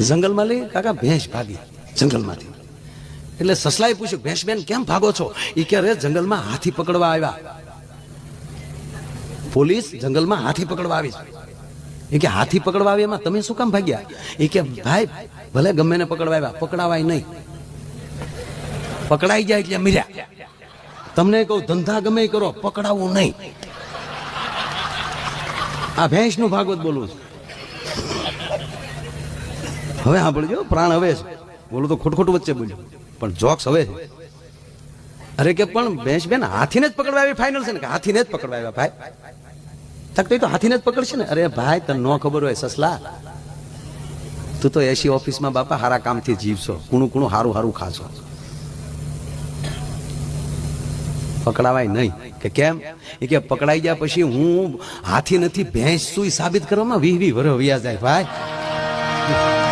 જંગલમાં લઈ કાકા ભેંસ ભાગી જંગલમાંથી. એટલે સસલાએ પૂછ્યું, ભેંસ બેન કેમ ભાગો છો? એ કે રે જંગલમાં હાથી પકડવા આવ્યા, પોલીસ જંગલમાં હાથી પકડવા આવી. એ કે હાથી પકડવા આવી, એમાં તમે શું કામ ભાગ્યા? એ કે ભાઈ ભલે ગમે ને પકડવા આવ્યા, પકડાવાય નહીં, પકડાઈ જાય એટલે મર્યા. તમને કહું ધંધા ગમે કરો, પકડાવું નહીં. આ ભેંસ નું ભાગવત બોલવું છે. હવે સાંભળજો, પ્રાણ હવે છે, બોલું તો ખોટું વચ્ચે બોલ્યું, પણ જોક્સ હવે છે. અરે કે પણ ભેંસ બેન હાથીને જ પકડવા આવી ફાઇનલ છે ને? કે હાથીને જ પકડવા આવ્યા ભાઈ. તક તો હાથીને જ પકડશે ને? અરે ભાઈ તને ન ખબર હોય સસલા, તું તો એસી ઓફિસમાં બાપા હારા કામથી જીવશો, કુણું હારું હારું ખાશો, પકડાવાય નહીં. કે કેમ? એ કે પકડાઈ ગયા પછી હું હાથી નથી ભેંસ છું સાબિત કરવામાં 20 વર્ષ વયા જાય ભાઈ.